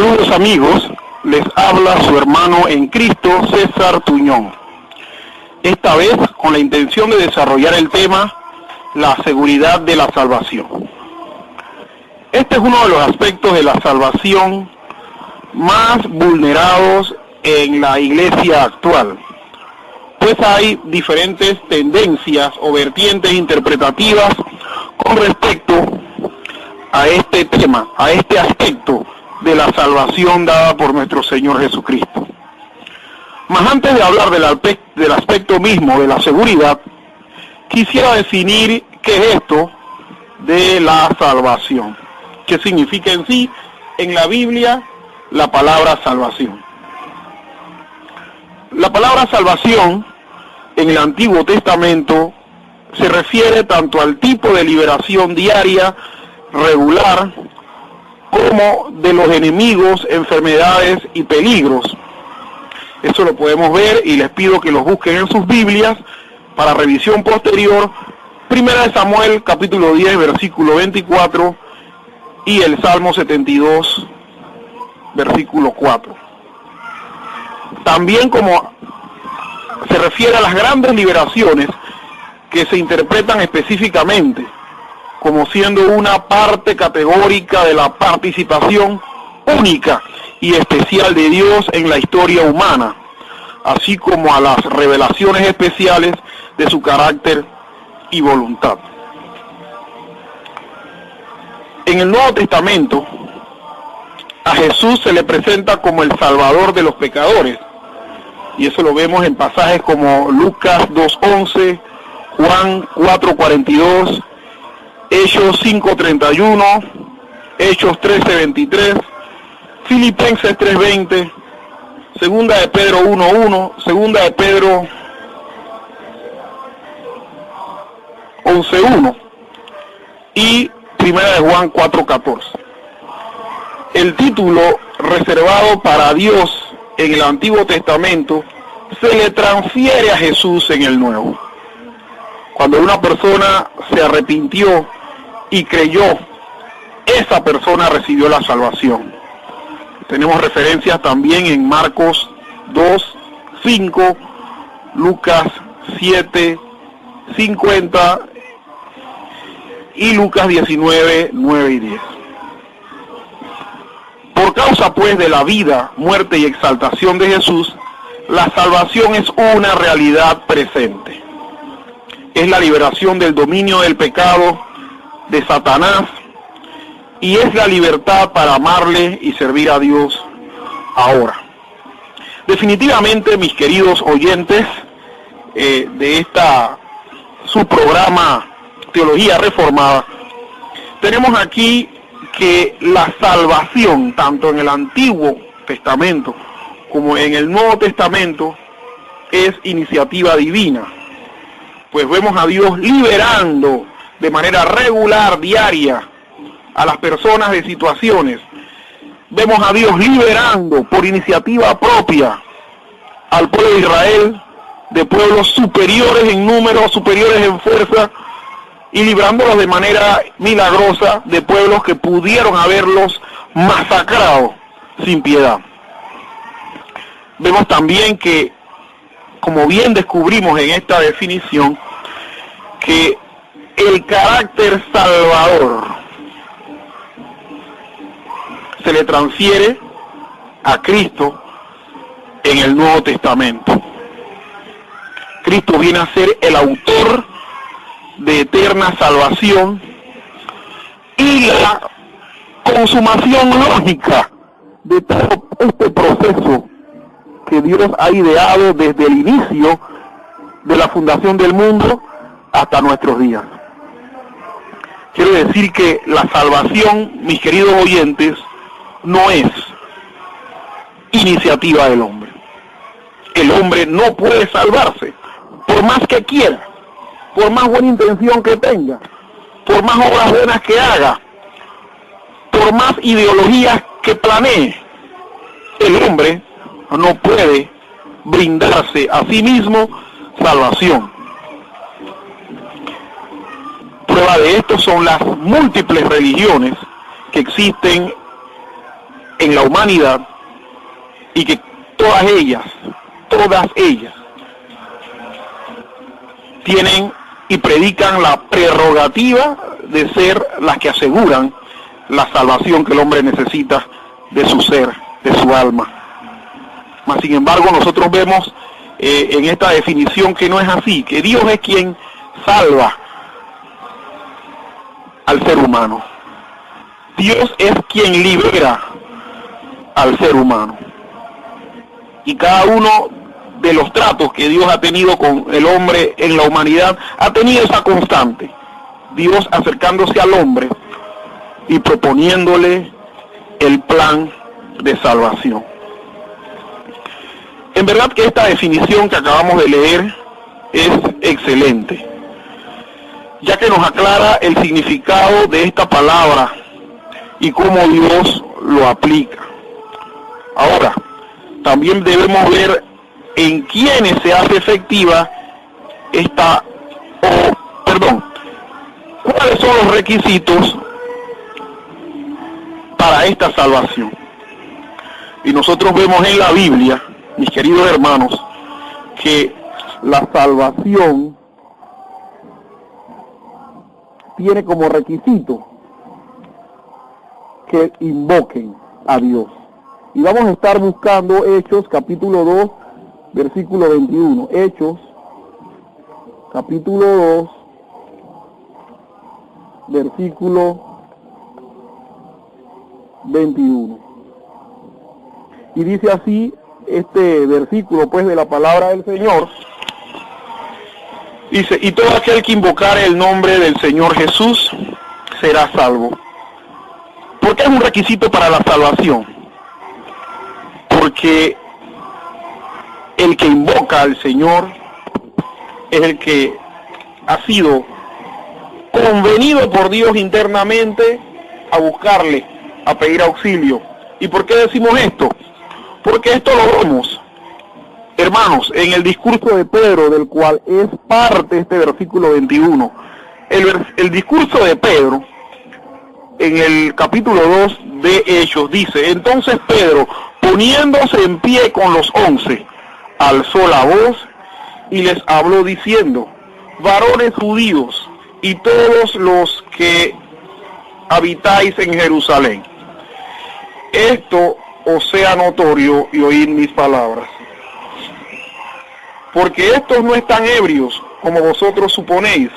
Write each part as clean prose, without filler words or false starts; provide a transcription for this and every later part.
Saludos amigos, les habla su hermano en Cristo, César Tuñón. Esta vez con la intención de desarrollar el tema, la seguridad de la salvación. Este es uno de los aspectos de la salvación más vulnerados en la iglesia actual, pues hay diferentes tendencias o vertientes interpretativas con respecto a este tema, a este aspecto de la salvación dada por nuestro Señor Jesucristo. Mas antes de hablar del aspecto mismo de la seguridad, quisiera definir qué es esto de la salvación, qué significa en sí en la Biblia la palabra salvación. La palabra salvación en el Antiguo Testamento se refiere tanto al tipo de liberación diaria, regular, como de los enemigos, enfermedades y peligros. Eso lo podemos ver y les pido que los busquen en sus Biblias para revisión posterior. Primera de Samuel, capítulo 10, versículo 24 y el Salmo 72, versículo 4. También como se refiere a las grandes liberaciones que se interpretan específicamente como siendo una parte categórica de la participación única y especial de Dios en la historia humana, así como a las revelaciones especiales de su carácter y voluntad. En el Nuevo Testamento, a Jesús se le presenta como el Salvador de los pecadores, y eso lo vemos en pasajes como Lucas 2:11, Juan 4:42, Hechos 5:31, Hechos 13:23, Filipenses 3:20, Segunda de Pedro 1:1, Segunda de Pedro 11:1 y Primera de Juan 4:14. El título reservado para Dios en el Antiguo Testamento se le transfiere a Jesús en el Nuevo. Cuando una persona se arrepintió y creyó, esa persona recibió la salvación. Tenemos referencias también en Marcos 2:5, Lucas 7:50 y Lucas 19:9 y 10. Por causa pues de la vida, muerte y exaltación de Jesús, la salvación es una realidad presente. Es la liberación del dominio del pecado, de Satanás, y es la libertad para amarle y servir a Dios ahora. Definitivamente, mis queridos oyentes de su programa Teología Reformada, tenemos aquí que la salvación, tanto en el Antiguo Testamento como en el Nuevo Testamento, es iniciativa divina. Pues vemos a Dios liberando de manera regular, diaria, a las personas de situaciones. Vemos a Dios liberando por iniciativa propia al pueblo de Israel, de pueblos superiores en número, superiores en fuerza, y librándolos de manera milagrosa de pueblos que pudieron haberlos masacrado sin piedad. Vemos también que, como bien descubrimos en esta definición, que el carácter salvador se le transfiere a Cristo en el Nuevo Testamento. Cristo viene a ser el autor de eterna salvación y la consumación lógica de todo este proceso que Dios ha ideado desde el inicio de la fundación del mundo hasta nuestros días. Quiero decir que la salvación, mis queridos oyentes, no es iniciativa del hombre. El hombre no puede salvarse, por más que quiera, por más buena intención que tenga, por más obras buenas que haga, por más ideologías que planee. El hombre no puede brindarse a sí mismo salvación. Prueba de esto son las múltiples religiones que existen en la humanidad, y que todas ellas tienen y predican la prerrogativa de ser las que aseguran la salvación que el hombre necesita de su ser, de su alma. Mas sin embargo nosotros vemos en esta definición que no es así, que Dios es quien salva al ser humano. Dios es quien libera al ser humano. Y cada uno de los tratos que Dios ha tenido con el hombre en la humanidad ha tenido esa constante. Dios acercándose al hombre y proponiéndole el plan de salvación. En verdad que esta definición que acabamos de leer es excelente, ya que nos aclara el significado de esta palabra y cómo Dios lo aplica. Ahora, también debemos ver en quiénes se hace efectiva cuáles son los requisitos para esta salvación. Y nosotros vemos en la Biblia, mis queridos hermanos, que la salvación tiene como requisito que invoquen a Dios. Y vamos a estar buscando Hechos capítulo 2, versículo 21. Hechos capítulo 2, versículo 21. Y dice así este versículo pues de la palabra del Señor. Dice: y todo aquel que invocare el nombre del Señor Jesús será salvo. ¿Por qué es un requisito para la salvación? Porque el que invoca al Señor es el que ha sido convenido por Dios internamente a buscarle, a pedir auxilio. ¿Y por qué decimos esto? Porque esto lo vemos, hermanos, en el discurso de Pedro, del cual es parte este versículo 21. El discurso de Pedro, en el capítulo 2 de Hechos, dice: entonces Pedro, poniéndose en pie con los 11, alzó la voz y les habló diciendo: varones judíos y todos los que habitáis en Jerusalén, esto os sea notorio y oíd mis palabras. Porque estos no están ebrios, como vosotros suponéis,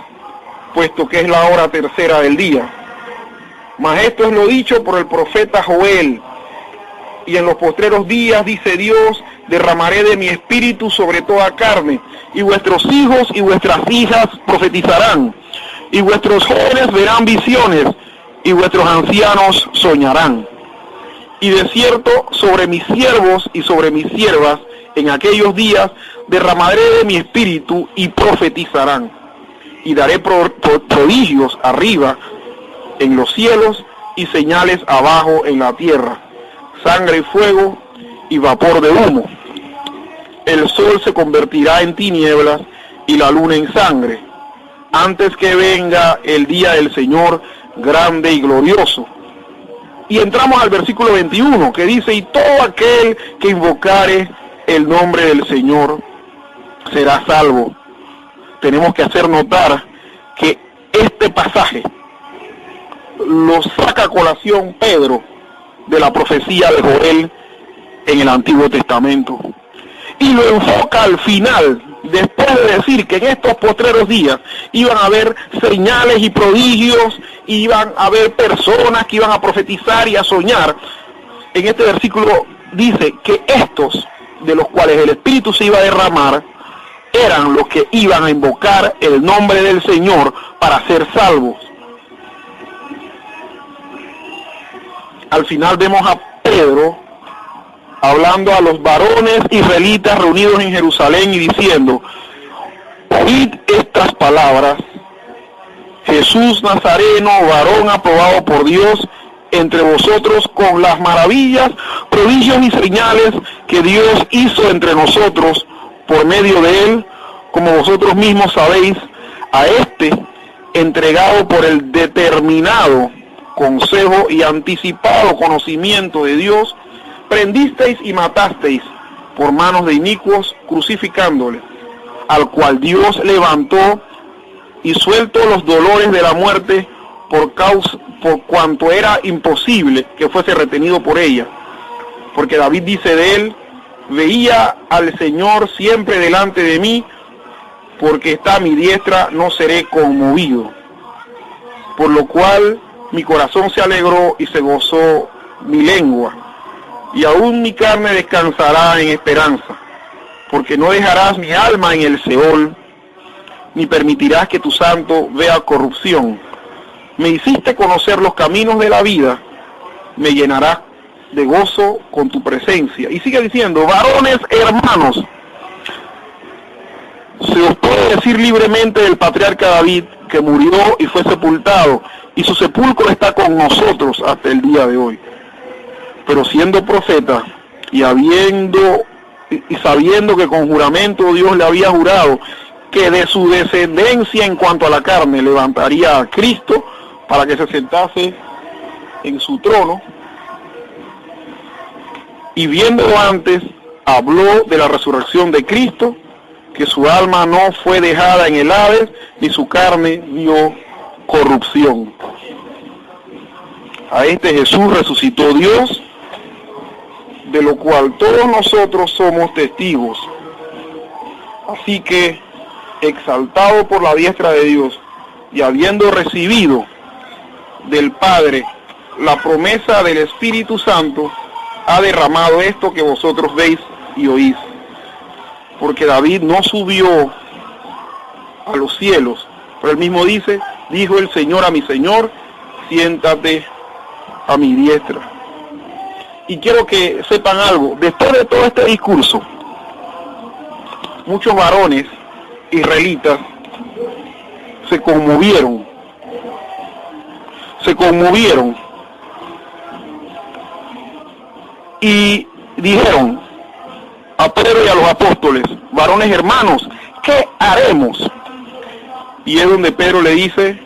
puesto que es la hora tercera del día. Mas esto es lo dicho por el profeta Joel: y en los postreros días, dice Dios, derramaré de mi espíritu sobre toda carne, y vuestros hijos y vuestras hijas profetizarán, y vuestros jóvenes verán visiones, y vuestros ancianos soñarán. Y de cierto, sobre mis siervos y sobre mis siervas, en aquellos días, derramaré de mi espíritu y profetizarán. Y daré prodigios arriba en los cielos y señales abajo en la tierra: sangre y fuego y vapor de humo. El sol se convertirá en tinieblas y la luna en sangre, antes que venga el día del Señor grande y glorioso. Y entramos al versículo 21, que dice: y todo aquel que invocare el nombre del Señor será salvo. Tenemos que hacer notar que este pasaje lo saca a colación Pedro de la profecía de Joel en el Antiguo Testamento, y lo enfoca al final, después de decir que en estos postreros días iban a haber señales y prodigios, iban a haber personas que iban a profetizar y a soñar. En este versículo dice que estos, de los cuales el Espíritu se iba a derramar, eran los que iban a invocar el nombre del Señor para ser salvos. Al final vemos a Pedro hablando a los varones israelitas reunidos en Jerusalén y diciendo: oíd estas palabras: Jesús Nazareno, varón aprobado por Dios entre vosotros con las maravillas, prodigios y señales que Dios hizo entre nosotros por medio de él, como vosotros mismos sabéis, a este entregado por el determinado consejo y anticipado conocimiento de Dios, prendisteis y matasteis por manos de inicuos, crucificándole, al cual Dios levantó y suelto los dolores de la muerte por cuanto era imposible que fuese retenido por ella. Porque David dice de él: veía al Señor siempre delante de mí, porque está a mi diestra, no seré conmovido. Por lo cual mi corazón se alegró y se gozó mi lengua, y aún mi carne descansará en esperanza, porque no dejarás mi alma en el Seol, ni permitirás que tu santo vea corrupción. Me hiciste conocer los caminos de la vida, me llenarás de gozo con tu presencia. Y sigue diciendo: varones hermanos, se os puede decir libremente del patriarca David, que murió y fue sepultado, y su sepulcro está con nosotros hasta el día de hoy. Pero siendo profeta y sabiendo que con juramento Dios le había jurado que de su descendencia en cuanto a la carne levantaría a Cristo para que se sentase en su trono, y viendo antes, habló de la resurrección de Cristo, que su alma no fue dejada en el Hades, ni su carne vio corrupción. A este Jesús resucitó Dios, de lo cual todos nosotros somos testigos. Así que, exaltado por la diestra de Dios, y habiendo recibido del Padre la promesa del Espíritu Santo, ha derramado esto que vosotros veis y oís. Porque David no subió a los cielos, pero él mismo dice: dijo el Señor a mi Señor, siéntate a mi diestra. Y quiero que sepan algo: después de todo este discurso, muchos varones israelitas se conmovieron y dijeron a Pedro y a los apóstoles: varones hermanos, ¿qué haremos? Y es donde Pedro le dice: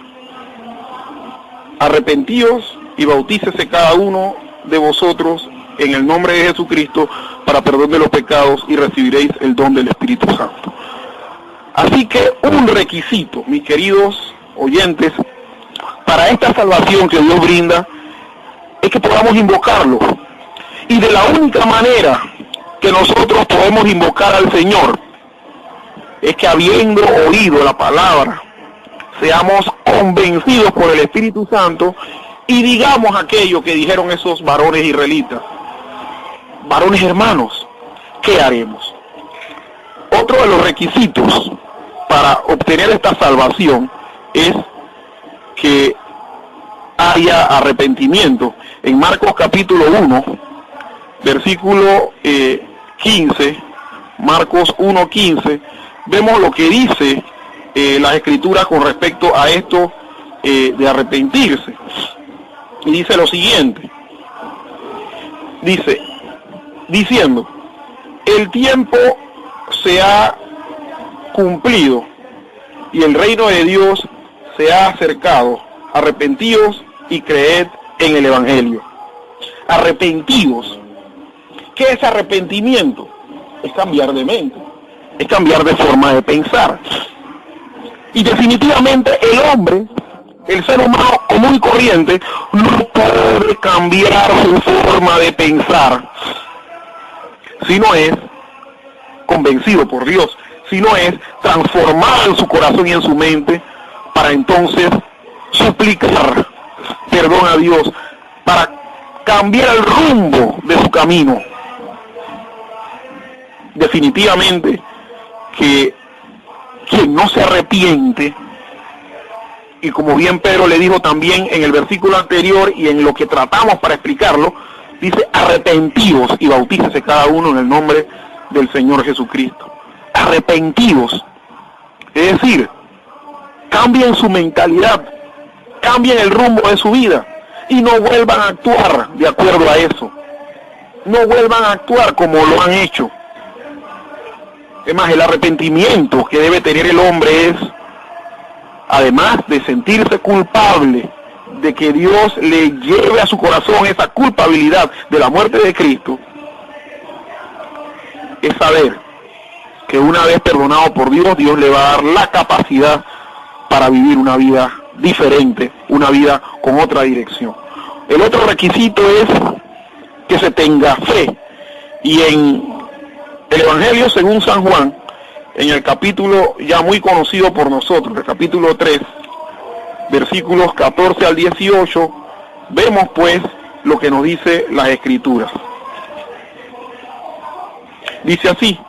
arrepentíos y bautícese cada uno de vosotros en el nombre de Jesucristo para perdón de los pecados, y recibiréis el don del Espíritu Santo. Así que un requisito, mis queridos oyentes, para esta salvación que Dios brinda, es que podamos invocarlo. Y de la única manera que nosotros podemos invocar al Señor es que, habiendo oído la palabra, seamos convencidos por el Espíritu Santo y digamos aquello que dijeron esos varones israelitas: varones hermanos, ¿qué haremos? Otro de los requisitos para obtener esta salvación es que haya arrepentimiento. En Marcos capítulo 1, versículo 15, Marcos 1:15, vemos lo que dice las Escrituras con respecto a esto de arrepentirse. Y dice lo siguiente: diciendo, el tiempo se ha cumplido y el reino de Dios se ha acercado. Arrepentíos y creed en el Evangelio. Arrepentíos. ¿Qué es arrepentimiento? Es cambiar de mente, es cambiar de forma de pensar. Y definitivamente el hombre, el ser humano común y corriente, no puede cambiar su forma de pensar si no es convencido por Dios, si no es transformado en su corazón y en su mente, para entonces suplicar perdón a Dios, para cambiar el rumbo de su camino. Definitivamente que quien no se arrepiente, y como bien Pedro le dijo también en el versículo anterior y en lo que tratamos para explicarlo, dice: arrepentidos y bautícese cada uno en el nombre del Señor Jesucristo. Arrepentidos, es decir, cambien su mentalidad, cambien el rumbo de su vida y no vuelvan a actuar de acuerdo a eso, no vuelvan a actuar como lo han hecho. Es más, el arrepentimiento que debe tener el hombre es, además de sentirse culpable de que Dios le lleve a su corazón esa culpabilidad de la muerte de Cristo, es saber que una vez perdonado por Dios, Dios le va a dar la capacidad para vivir una vida diferente, una vida con otra dirección. El otro requisito es que se tenga fe. Y en el Evangelio según San Juan, en el capítulo ya muy conocido por nosotros, el capítulo 3, versículos 14 al 18, vemos pues lo que nos dice las Escrituras. Dice así: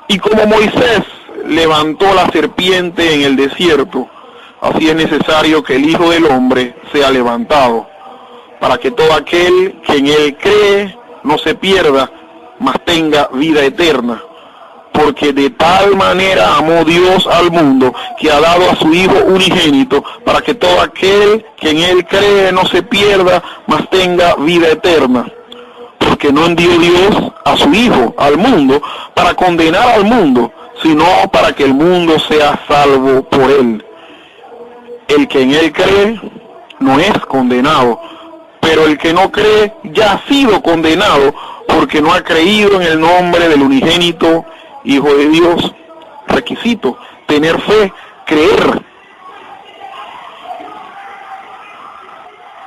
y como Moisés levantó la serpiente en el desierto, así es necesario que el Hijo del Hombre sea levantado, para que todo aquel que en él cree no se pierda, mas tenga vida eterna. Porque de tal manera amó Dios al mundo, que ha dado a su Hijo unigénito, para que todo aquel que en él cree no se pierda, mas tenga vida eterna. Porque no envió Dios a su Hijo al mundo para condenar al mundo, sino para que el mundo sea salvo por él. El que en él cree no es condenado, pero el que no cree ya ha sido condenado, porque no ha creído en el nombre del unigénito Hijo de Dios. Requisito: tener fe, creer.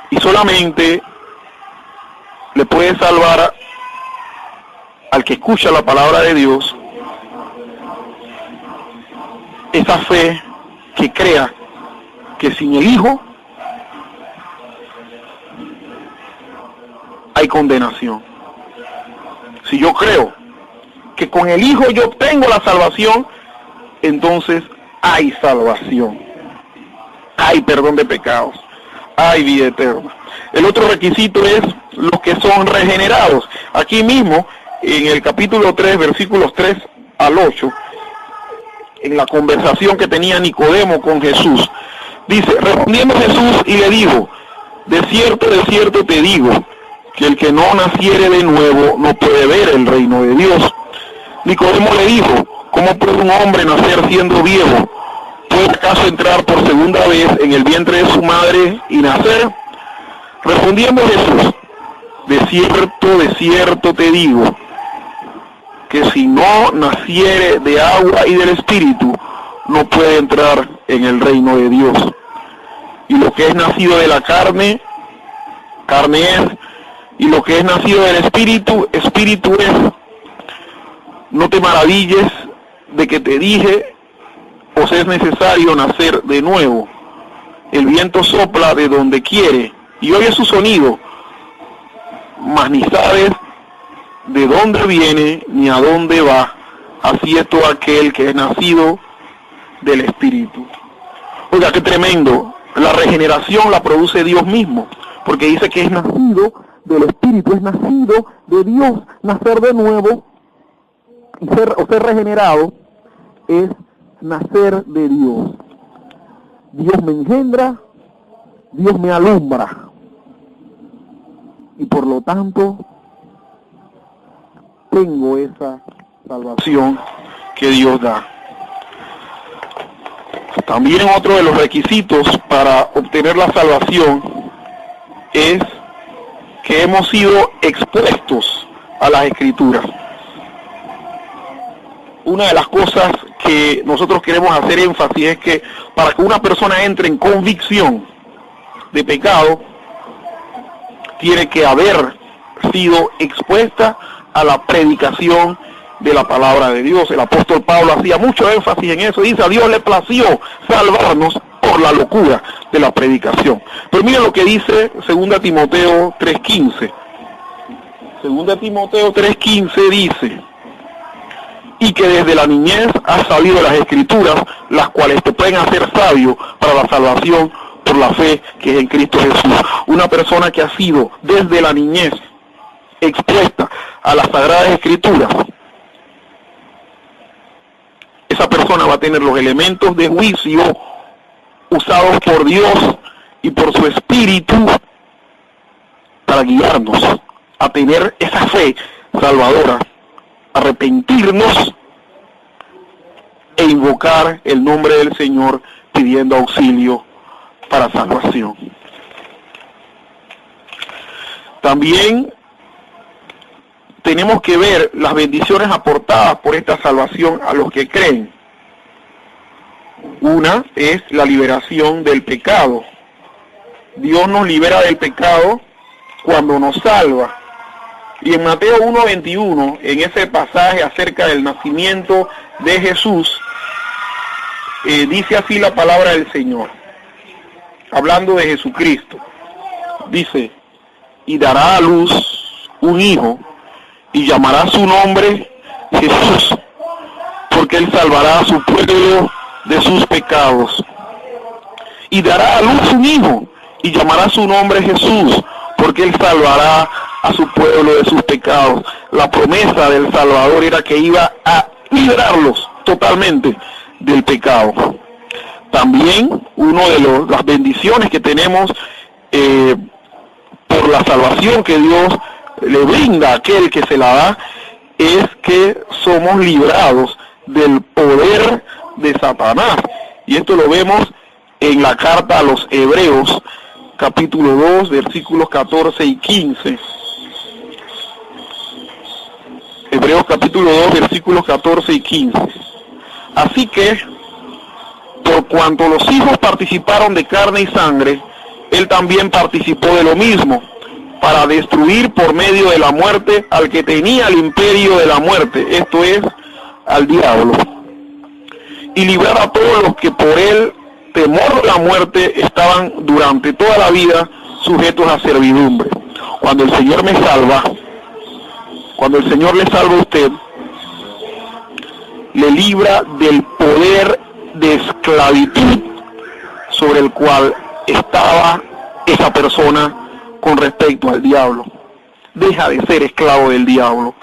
Y solamente le puede salvar al que escucha la palabra de Dios esa fe que crea que sin el Hijo hay condenación. Si yo creo que con el Hijo yo obtengo la salvación, entonces hay salvación, hay perdón de pecados, hay vida eterna. El otro requisito es los que son regenerados. Aquí mismo, en el capítulo 3, versículos 3 al 8, en la conversación que tenía Nicodemo con Jesús, dice: respondiendo Jesús y le dijo: de cierto te digo, que el que no naciere de nuevo no puede ver el reino de Dios. Nicodemo le dijo: ¿cómo puede un hombre nacer siendo viejo? ¿Puede acaso entrar por segunda vez en el vientre de su madre y nacer? Respondiendo Jesús: de cierto te digo, que si no naciere de agua y del Espíritu, no puede entrar en el reino de Dios. Y lo que es nacido de la carne, carne es, y lo que es nacido del Espíritu, Espíritu es. No te maravilles de que te dije, os es necesario nacer de nuevo. El viento sopla de donde quiere y oye su sonido, mas ni sabes de dónde viene ni a dónde va. Así es todo aquel que es nacido del Espíritu. Oiga, qué tremendo. La regeneración la produce Dios mismo, porque dice que es nacido del Espíritu, es nacido de Dios. Nacer de nuevo y ser regenerado es nacer de Dios. Dios me engendra, Dios me alumbra, y por lo tanto tengo esa salvación que Dios da. También otro de los requisitos para obtener la salvación es que hemos sido expuestos a las Escrituras. Una de las cosas que nosotros queremos hacer énfasis es que para que una persona entre en convicción de pecado, tiene que haber sido expuesta a la predicación de la palabra de Dios. El apóstol Pablo hacía mucho énfasis en eso. Dice: a Dios le plació salvarnos por la locura de la predicación. Pero mira lo que dice 2 Timoteo 3:15. 2 Timoteo 3:15 dice: y que desde la niñez has sabido las Escrituras, las cuales te pueden hacer sabio para la salvación por la fe que es en Cristo Jesús. Una persona que ha sido desde la niñez expuesta a las Sagradas Escrituras, esa persona va a tener los elementos de juicio usados por Dios y por su Espíritu para guiarnos a tener esa fe salvadora, arrepentirnos e invocar el nombre del Señor pidiendo auxilio para salvación. También tenemos que ver las bendiciones aportadas por esta salvación a los que creen. Una es la liberación del pecado. Dios nos libera del pecado cuando nos salva. Y en Mateo 1:21, en ese pasaje acerca del nacimiento de Jesús, dice así la palabra del Señor, hablando de Jesucristo. Dice, y dará a luz un hijo, y llamará su nombre Jesús, porque él salvará a su pueblo de sus pecados. Y dará a luz un hijo, y llamará su nombre Jesús, porque él salvará a su pueblo de sus pecados. La promesa del Salvador era que iba a librarlos totalmente del pecado. También una de las bendiciones que tenemos por la salvación que Dios le brinda a aquel que se la da, es que somos librados del poder de Satanás. Y esto lo vemos en la carta a los Hebreos, capítulo 2, versículos 14 y 15. Hebreos capítulo 2, versículos 14 y 15. Así que, por cuanto los hijos participaron de carne y sangre, él también participó de lo mismo, para destruir por medio de la muerte al que tenía el imperio de la muerte, esto es, al diablo, y librar a todos los que por él, temor de la muerte, estaban durante toda la vida sujetos a servidumbre. Cuando el Señor me salva, cuando el Señor le salva a usted, le libra del poder de esclavitud sobre el cual estaba esa persona con respecto al diablo. Deja de ser esclavo del diablo.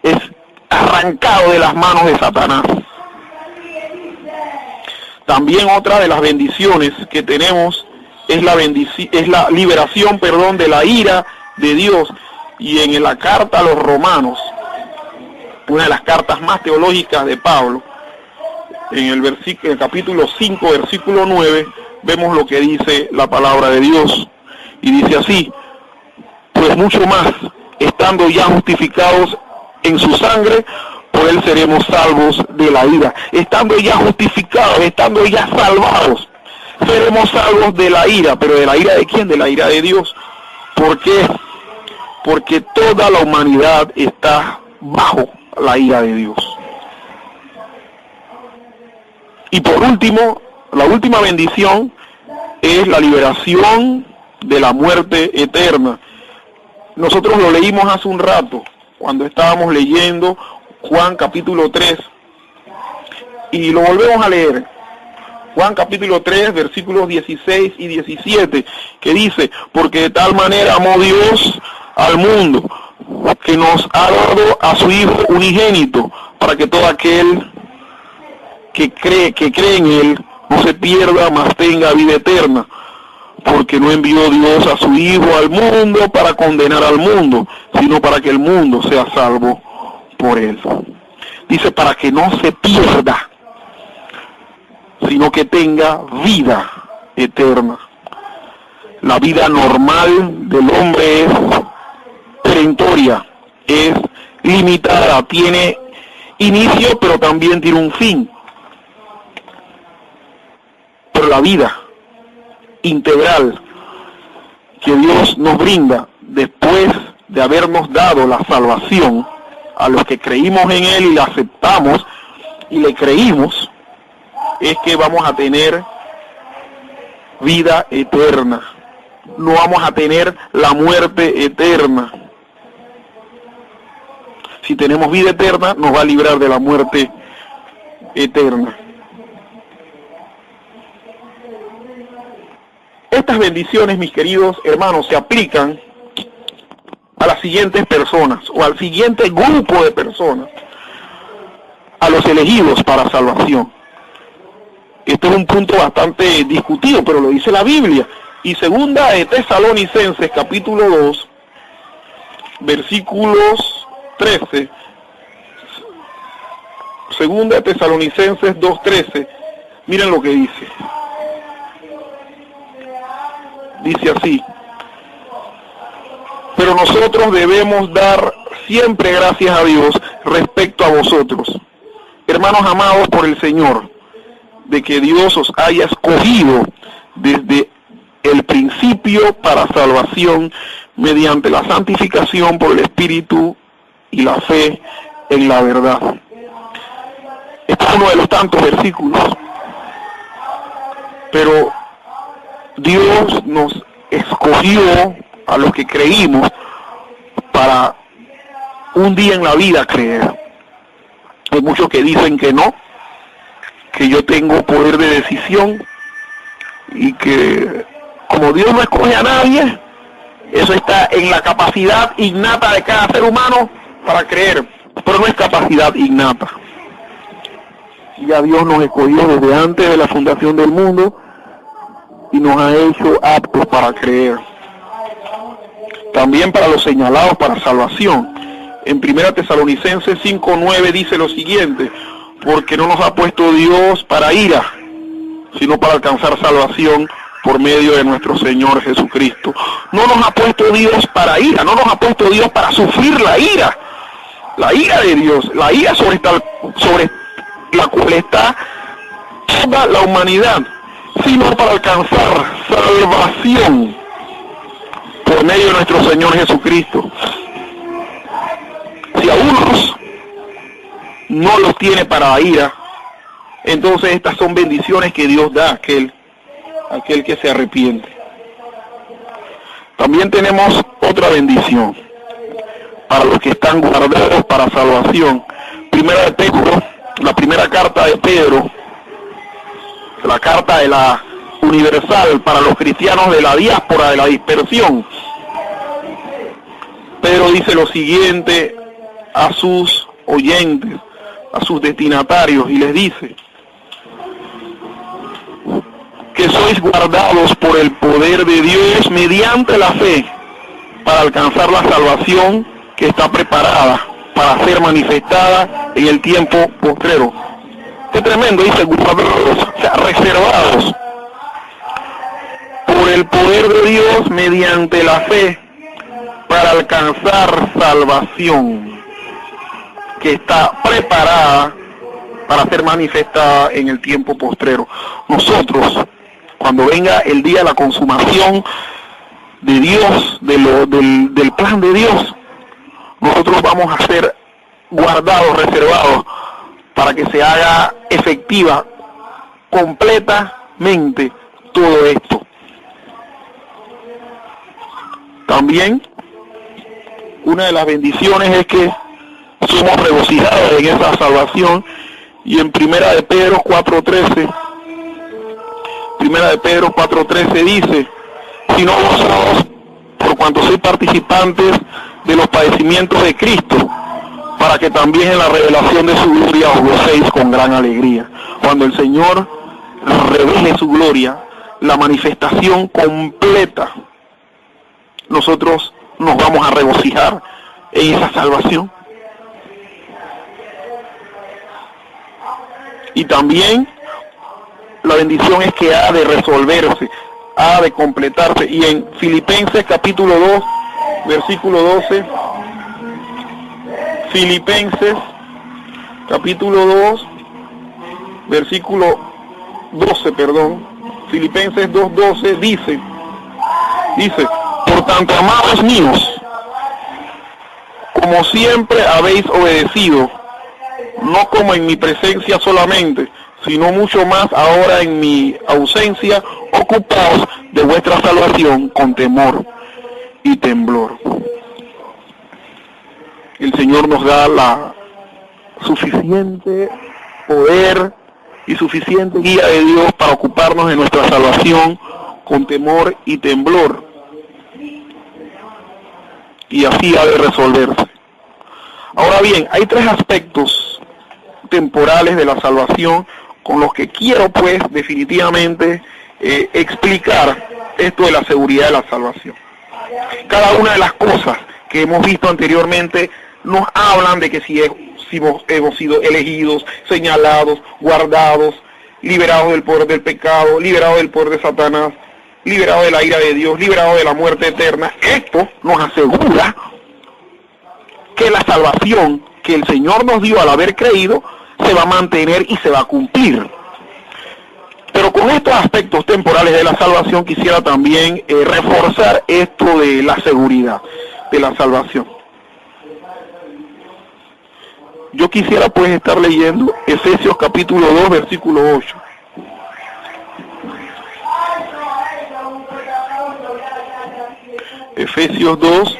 Es arrancado de las manos de Satanás. También otra de las bendiciones que tenemos es la liberación, de la ira de Dios. Y en la carta a los Romanos, una de las cartas más teológicas de Pablo, en el capítulo 5, versículo 9, vemos lo que dice la palabra de Dios. Y dice así, pues mucho más, estando ya justificados en su sangre, por él seremos salvos de la ira. Estando ya justificados, estando ya salvados, seremos salvos de la ira. ¿Pero de la ira de quién? De la ira de Dios. ¿Por qué? Porque toda la humanidad está bajo la ira de Dios. Y por último, la última bendición es la liberación de la muerte eterna. Nosotros lo leímos hace un rato, cuando estábamos leyendo Juan capítulo 3, y lo volvemos a leer. Juan capítulo 3, versículos 16 y 17, que dice, porque de tal manera amó Dios al mundo, que nos ha dado a su Hijo unigénito, para que todo aquel que cree en él no se pierda, mas tenga vida eterna. Porque no envió Dios a su Hijo al mundo para condenar al mundo, sino para que el mundo sea salvo por él. Dice, para que no se pierda, sino que tenga vida eterna. La vida normal del hombre es perentoria, es limitada, tiene inicio, pero también tiene un fin. Pero la vida integral que Dios nos brinda después de habernos dado la salvación a los que creímos en él y la aceptamos y le creímos, es que vamos a tener vida eterna. No vamos a tener la muerte eterna. Si tenemos vida eterna, nos va a librar de la muerte eterna. Estas bendiciones, mis queridos hermanos, se aplican a las siguientes personas, o al siguiente grupo de personas, a los elegidos para salvación. Este es un punto bastante discutido, pero lo dice la Biblia. Y segunda de Tesalonicenses, capítulo 2, versículos 13. Segunda de Tesalonicenses 2:13. Miren lo que dice. Dice así: pero nosotros debemos dar siempre gracias a Dios respecto a vosotros, hermanos amados por el Señor, de que Dios os haya escogido desde el principio para salvación mediante la santificación por el Espíritu y la fe en la verdad. Este es uno de los tantos versículos, pero Dios nos escogió a los que creímos para un día en la vida creer. Hay muchos que dicen que no, que yo tengo poder de decisión y que como Dios no escoge a nadie, eso está en la capacidad innata de cada ser humano para creer, pero no es capacidad innata. Ya Dios nos escogió desde antes de la fundación del mundo y nos ha hecho aptos para creer. También para los señalados para salvación. En 1 Tesalonicenses 5:9 dice lo siguiente: porque no nos ha puesto Dios para ira, sino para alcanzar salvación por medio de nuestro Señor Jesucristo. No nos ha puesto Dios para ira, no nos ha puesto Dios para sufrir la ira de Dios, la ira sobre la cual está toda la humanidad, sino para alcanzar salvación por medio de nuestro Señor Jesucristo. Si a unos no los tiene para ira, entonces estas son bendiciones que Dios da a aquel que se arrepiente. También tenemos otra bendición para los que están guardados para salvación. Primera de Pedro, la primera carta de Pedro, la carta de la universal para los cristianos de la diáspora, de la dispersión. Pedro dice lo siguiente a sus oyentes, a sus destinatarios, y les dice que sois guardados por el poder de Dios mediante la fe para alcanzar la salvación que está preparada para ser manifestada en el tiempo postrero. Qué tremendo, dice, guardados, o sea, reservados por el poder de Dios mediante la fe para alcanzar salvación que está preparada para ser manifestada en el tiempo postrero. Nosotros, cuando venga el día de la consumación de Dios, del plan de Dios, nosotros vamos a ser guardados, reservados, para que se haga efectiva completamente todo esto. También, una de las bendiciones es que somos regocijados en esa salvación, y en Primera de Pedro 4:13 dice: sino vosotros, por cuanto sois participantes de los padecimientos de Cristo, para que también en la revelación de su gloria os gocéis con gran alegría. Cuando el Señor revele su gloria, la manifestación completa, nosotros nos vamos a regocijar en esa salvación. Y también la bendición es que ha de resolverse, ha de completarse. Y en Filipenses capítulo 2, versículo 12, Filipenses capítulo 2, versículo 12, Filipenses 2:12 dice, por tanto, amados míos, como siempre habéis obedecido, no como en mi presencia solamente, sino mucho más ahora en mi ausencia, ocupaos de vuestra salvación con temor y temblor. El Señor nos da la suficiente poder y suficiente guía de Dios para ocuparnos de nuestra salvación con temor y temblor. Y así ha de resolverse. Ahora bien, hay tres aspectos temporales de la salvación con los que quiero pues definitivamente explicar esto de la seguridad de la salvación. Cada una de las cosas que hemos visto anteriormente nos hablan de que si hemos sido elegidos, señalados, guardados, liberados del poder del pecado, liberados del poder de Satanás, liberados de la ira de Dios, liberados de la muerte eterna. Esto nos asegura que la salvación que el Señor nos dio al haber creído se va a mantener y se va a cumplir. Pero con estos aspectos temporales de la salvación quisiera también reforzar esto de la seguridad de la salvación. Yo quisiera pues estar leyendo Efesios capítulo 2, versículo 8. Efesios 2,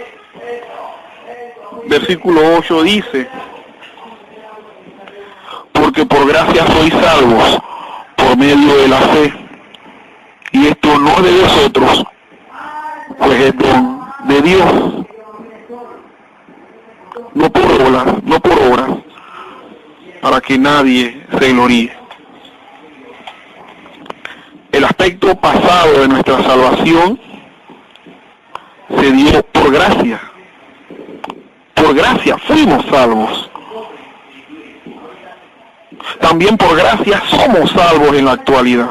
versículo 8 dice: porque por gracia sois salvos por medio de la fe, y esto no de vosotros, pues es don de Dios, no por obras, para que nadie se gloríe. El aspecto pasado de nuestra salvación se dio por gracia. Por gracia fuimos salvos. También por gracia somos salvos en la actualidad.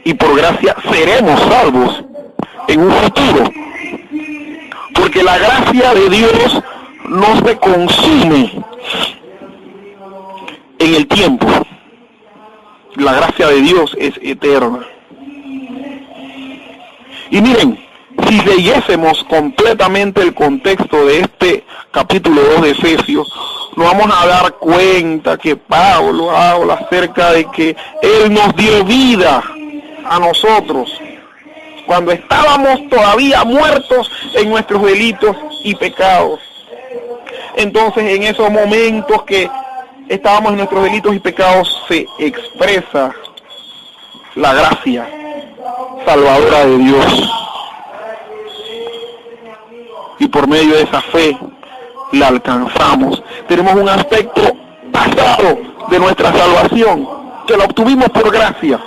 Y por gracia seremos salvos en un futuro. Porque la gracia de Dios no se consume en el tiempo. La gracia de Dios es eterna. Y miren, si leyésemos completamente el contexto de este capítulo 2 de Efesios, nos vamos a dar cuenta que Pablo habla acerca de que Él nos dio vida a nosotros cuando estábamos todavía muertos en nuestros delitos y pecados. Entonces, en esos momentos que estábamos en nuestros delitos y pecados, se expresa la gracia salvadora de Dios. Y por medio de esa fe la alcanzamos. Tenemos un aspecto pasado de nuestra salvación, que la obtuvimos por gracia.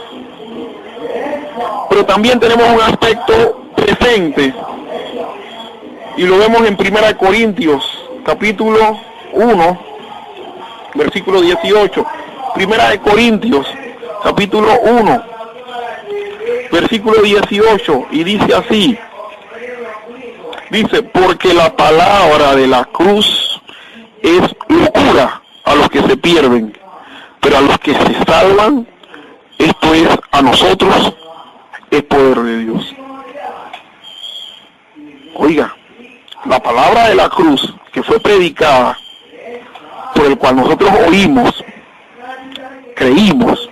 Pero también tenemos un aspecto presente, y lo vemos en 1 Corintios, capítulo 1, versículo 18. 1 Corintios, capítulo 1, versículo 18, y dice así. Dice: porque la palabra de la cruz es locura a los que se pierden, pero a los que se salvan, esto es, a nosotros, es poder de Dios. Oiga, la palabra de la cruz que fue predicada, por el cual nosotros oímos, creímos,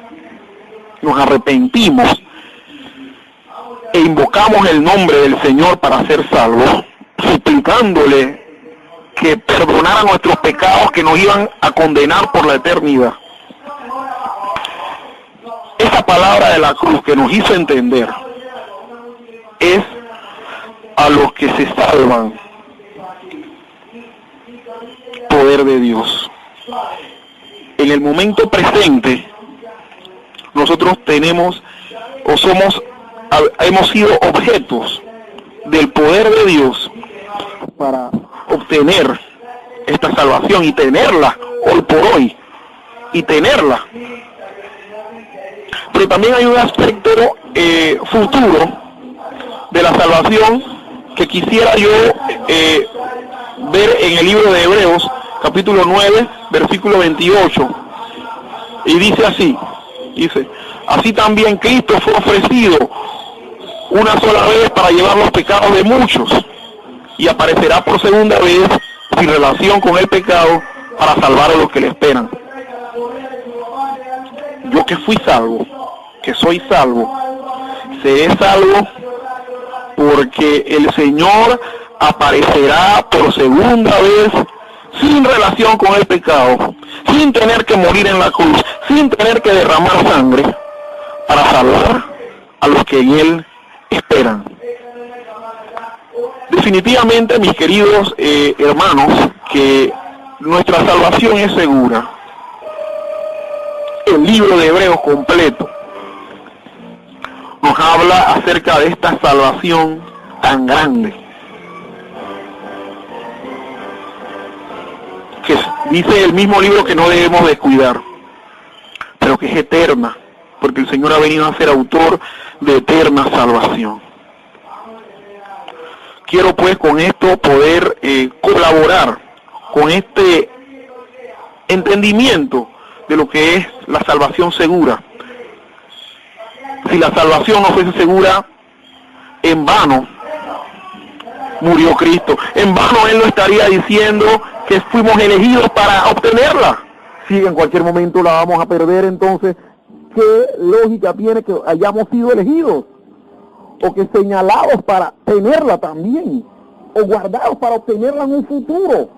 nos arrepentimos e invocamos el nombre del Señor para ser salvos, suplicándole que perdonara nuestros pecados que nos iban a condenar por la eternidad. Esa palabra de la cruz que nos hizo entender es a los que se salvan, poder de Dios. En el momento presente, nosotros tenemos o hemos sido objetos del poder de Dios para obtener esta salvación y tenerla hoy por hoy, y tenerla. Pero también hay un aspecto futuro de la salvación que quisiera yo ver en el libro de Hebreos, capítulo 9, versículo 28, y dice así, así también Cristo fue ofrecido una sola vez para llevar los pecados de muchos, y aparecerá por segunda vez sin relación con el pecado para salvar a los que le esperan. Yo que fui salvo, que soy salvo, seré salvo porque el Señor aparecerá por segunda vez sin relación con el pecado, sin tener que morir en la cruz, sin tener que derramar sangre, para salvar a los que en Él esperan. Definitivamente, mis queridos hermanos, que nuestra salvación es segura. El libro de Hebreos completo nos habla acerca de esta salvación tan grande, que dice el mismo libro que no debemos descuidar, pero que es eterna, porque el Señor ha venido a ser autor de eterna salvación. quiero pues con esto poder colaborar con este entendimiento de lo que es la salvación segura. Si la salvación no fuese segura, en vano murió Cristo. En vano Él no estaría diciendo que fuimos elegidos para obtenerla. Si en cualquier momento la vamos a perder, entonces, ¿qué lógica tiene que hayamos sido elegidos? O que señalados para tenerla también, o guardados para obtenerla en un futuro,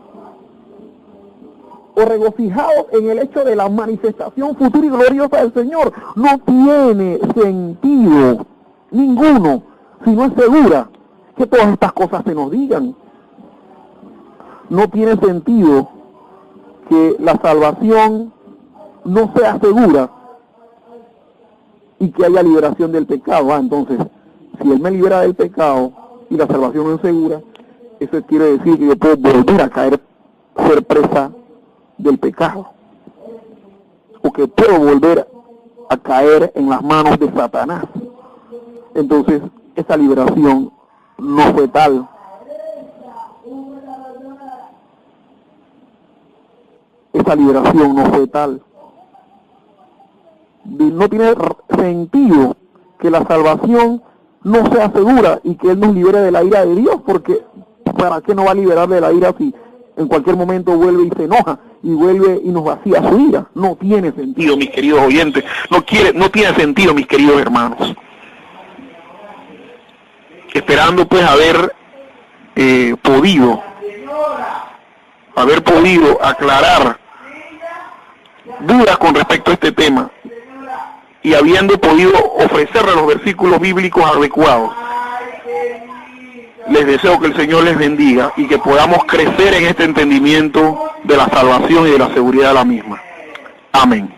o regocijados en el hecho de la manifestación futura y gloriosa del Señor. No tiene sentido ninguno si no es segura que todas estas cosas se nos digan. No tiene sentido que la salvación no sea segura y que haya liberación del pecado. Entonces, si Él me libera del pecado y la salvación no es segura, eso quiere decir que yo puedo volver a caer, ser presa del pecado, o que puedo volver a caer en las manos de Satanás. Entonces, esa liberación no fue tal. Esa liberación no fue tal. No tiene sentido que la salvación no sea segura y que Él nos libere de la ira de Dios, porque ¿para qué no va a liberar de la ira si en cualquier momento vuelve y se enoja y vuelve y nos vacía su ira? No tiene sentido, mis queridos oyentes. No tiene sentido, mis queridos hermanos. Esperando pues haber podido aclarar dudas con respecto a este tema y habiendo podido ofrecerle los versículos bíblicos adecuados, les deseo que el Señor les bendiga y que podamos crecer en este entendimiento de la salvación y de la seguridad de la misma. Amén.